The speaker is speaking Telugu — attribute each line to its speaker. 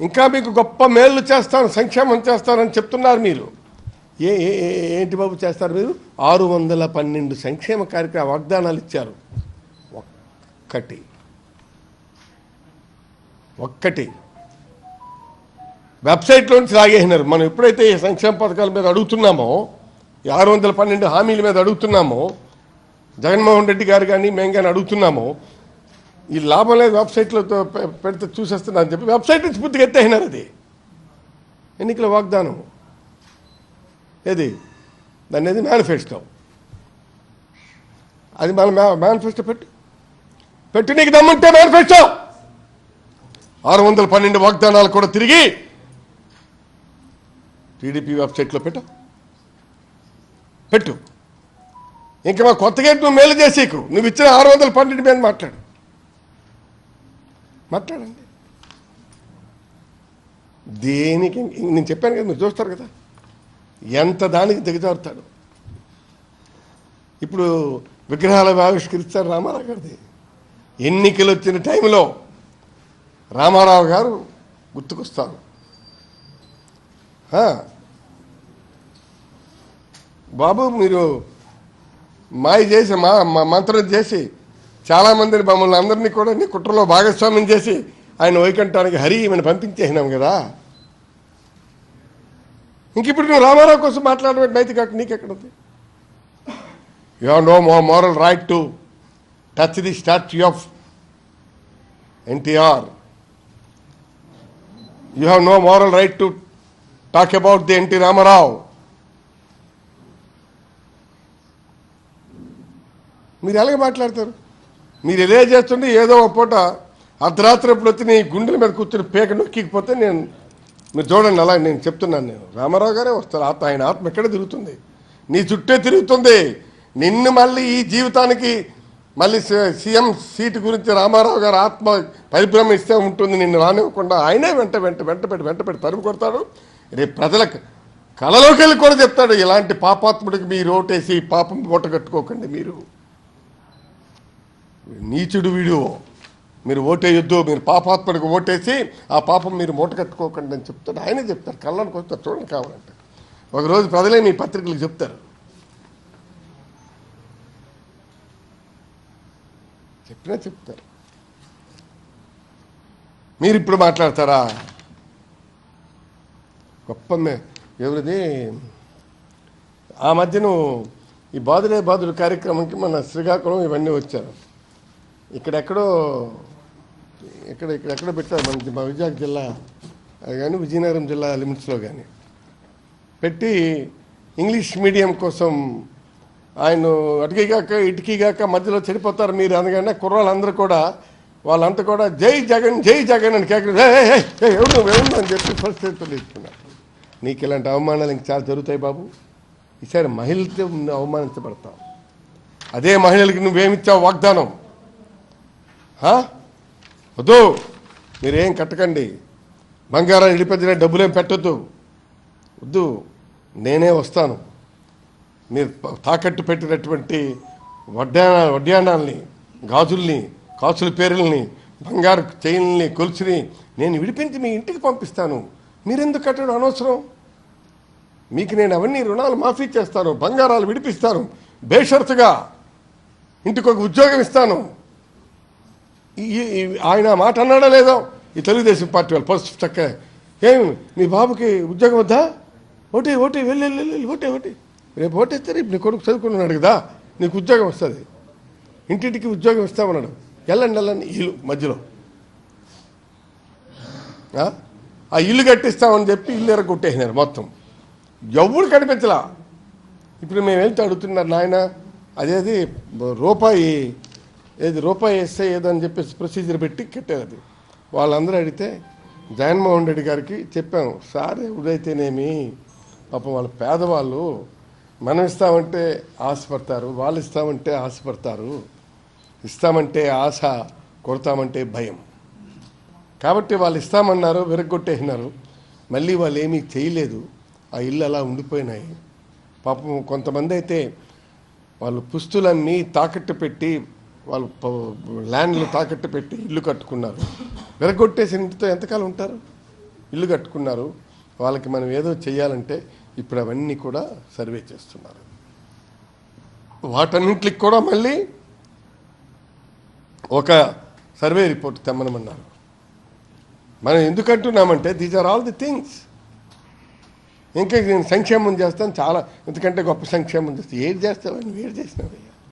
Speaker 1: ఇంకా మీకు గొప్ప మేలు చేస్తాను, సంక్షేమం చేస్తానని చెప్తున్నారు మీరు. ఏంటి బాబు చేస్తారు మీరు? 612 సంక్షేమ కార్యక్రమ వాగ్దానాలు ఇచ్చారు. ఒక్కటి వెబ్సైట్లో నుంచి లాగేసినారు. మనం ఎప్పుడైతే ఈ సంక్షేమ పథకాల మీద అడుగుతున్నామో, ఈ 612 హామీల మీద అడుగుతున్నామో, జగన్మోహన్ రెడ్డి గారు కానీ మేము కానీ అడుగుతున్నామో, ఈ లాభం లేదు వెబ్సైట్లో పెడితే చూసేస్తున్నా అని చెప్పి వెబ్సైట్ నుంచి పూర్తిగా ఎత్తేసినారు. అది ఎన్నికల వాగ్దానం. ఏది దాన్ని ఏది మేనిఫెస్టో. అది మన మేనిఫెస్టో పెట్టు నీకు దమ్ముంటే మేనిఫెస్టో. 612 వాగ్దానాలు కూడా తిరిగి టీడీపీ వెబ్సైట్లో పెట్టు. ఇంకా మా కొత్తగా నువ్వు మేలు చేసేకు, నువ్వు ఇచ్చిన 612 మీద మాట్లాడండి. దేనికి నేను చెప్పాను కదా, మీరు చూస్తారు కదా ఎంత దానికి దిగజారుతాడు. ఇప్పుడు విగ్రహాలు ఆవిష్కరిస్తారు రామారావు గారిది. ఎన్నికలు వచ్చిన టైంలో రామారావు గారు గుర్తుకొస్తారు. బాబు మీరు మాయ చేసి మంత్రం చేసి చాలామందిని మమ్మల్ని అందరినీ కూడా నీ కుట్రలో భాగస్వామ్యం చేసి ఆయన వైకుంఠానికి హరి మనం పంపించేసినాం కదా. ఇంక ఇప్పుడు నువ్వు రామారావు కోసం మాట్లాడబట్టి నైతిక నీకెక్కడుంది? You have no moral right to touch the statue of NTR. You have no moral right to talk about the NT Ramarao. మీరు ఎలాగ మాట్లాడతారు? మీరు ఇదే చేస్తుంటే ఏదో ఒక పూట అర్ధరాత్రి ఎప్పుడు వచ్చి నీ గుండెల మీద కూర్చొని పేక నొక్కిపోతే మీరు చూడండి. అలా నేను చెప్తున్నాను. నేను రామారావు గారే వస్తారు. ఆయన ఆత్మ ఎక్కడ తిరుగుతుంది? నీ చుట్టే తిరుగుతుంది. నిన్ను మళ్ళీ ఈ జీవితానికి మళ్ళీ సీఎం సీటు గురించి రామారావు గారు ఆత్మ పరిభ్రమిస్తే ఉంటుంది. నిన్ను రానివ్వకుండా ఆయనే వెంట పెట్టి తరుము కొడతాడు. రేపు ప్రజలకు కలలోకి వెళ్ళి కూడా చెప్తాడు, ఇలాంటి పాపాత్ముడికి మీరు ఓటేసి పాపం మూట కట్టుకోకండి. మీరు నీచుడు వీడు, మీరు ఓటేయొద్దు, మీరు పాపాత్ముడికి ఓటేసి ఆ పాపం మీరు మూట కట్టుకోకండి అని చెప్తాడు. ఆయనే చెప్తారు. కళ్ళనికి వస్తారు. చూడండి కావాలంటే ఒకరోజు ప్రజలే మీ పత్రికలకు చెప్తారు. చెప్తారు. మీరు ఇప్పుడు మాట్లాడతారా? గొప్ప ఎవరిది ఆ మధ్యన ఈ బాదుడు కార్యక్రమంకి మన శ్రీకాకుళం ఇవన్నీ వచ్చారు. ఇక్కడెక్కడో పెట్టారు. మనకి మా విజయనగరం జిల్లా కానీ విజయనగరం జిల్లా లిమిట్స్లో కానీ పెట్టి ఇంగ్లీష్ మీడియం కోసం ఆయన ఇటుకీగాక మధ్యలో చెడిపోతారు మీరు అనగానే కుర్రాళ్ళందరూ కూడా వాళ్ళంతా కూడా జై జగన్ అని ఎవరు అని చెప్పి ఫస్ట్ తీసుకున్నారు. నీకు ఇలాంటి అవమానాలు ఇంక చాలా జరుగుతాయి బాబు. ఈసారి మహిళలతో అవమానించబడతావు. అదే మహిళలకి నువ్వేమిచ్చావు వాగ్దానం? వద్దు, మీరేం కట్టకండి, బంగారం ఇడిపెట్టిన డబ్బులేం పెట్టద్దు, వద్దు, నేనే వస్తాను. మీరు తాకట్టు పెట్టినటువంటి వడ్డానాల్ని, గాజుల్ని, కాసుల పేరుల్ని, బంగారు చైన్లని, కొలుసుని నేను విడిపించి మీ ఇంటికి పంపిస్తాను. మీరెందుకు కట్టడం అనవసరం. మీకు నేను అవన్నీ రుణాలు మాఫీ చేస్తాను, బంగారాలు విడిపిస్తాను, బేషరతుగా ఇంటికి ఒక ఉద్యోగం ఇస్తాను. ఆయన మాట అన్నాడా లేదో ఈ తెలుగుదేశం పార్టీ వాళ్ళు ఫస్ట్ చక్క ఏమి మీ బాబుకి ఉద్యోగం వద్దా? ఓటే వెళ్ళి ఓటే రేపు ఓటేస్తే రేపు నీ కొడుకు చదువుకున్నాడు కదా, నీకు ఉద్యోగం వస్తుంది, ఇంటింటికి ఉద్యోగం ఇస్తామన్నాడు. వెళ్ళండి ఇల్లు మధ్యలో ఆ ఇల్లు కట్టిస్తామని చెప్పి ఇల్లు ఎరగొట్టేసినారు మొత్తం. ఎవరు కనిపించలా. ఇప్పుడు మేము వెళ్తే అడుగుతున్నారు, నాయన అదేది రూపాయి వేస్తే ఏదో అని చెప్పేసి ప్రొసీజర్ పెట్టి కట్టారు. అది వాళ్ళందరూ అడిగితే జగన్మోహన్ రెడ్డి గారికి చెప్పాను, సార్ ఎవరైతేనేమి పాపం వాళ్ళ పేదవాళ్ళు, మనం ఇస్తామంటే ఆశపడతారు, వాళ్ళు ఇస్తామంటే ఆశపడతారు, ఇస్తామంటే ఆశ, కొడతామంటే భయం. కాబట్టి వాళ్ళు ఇస్తామన్నారు, విరగొట్టేసినారు. మళ్ళీ వాళ్ళు ఏమీ చేయలేదు, ఆ ఇల్లు అలా ఉండిపోయినాయి. పాపం కొంతమంది అయితే వాళ్ళు పుస్తులన్నీ తాకట్టు పెట్టి, వాళ్ళు ల్యాండ్లు తాకట్టు పెట్టి ఇల్లు కట్టుకున్నారు. విరగొట్టేసిన ఇంటితో ఎంతకాలం ఉంటారు? ఇల్లు కట్టుకున్నారు, వాళ్ళకి మనం ఏదో చేయాలంటే ఇప్పుడు అవన్నీ కూడా సర్వే చేస్తున్నారు. వాటన్నింటికి కూడా మళ్ళీ ఒక సర్వే రిపోర్ట్ తెమ్మనమన్నారు. మనం ఎందుకంటున్నామంటే these are all the things. ఇంకా నేను సంక్షేమం చేస్తాను చాలా, ఎందుకంటే గొప్ప సంక్షేమం చేస్తాను. ఏది చేస్తావు నువ్వు, ఏది చేసినావయ్యా?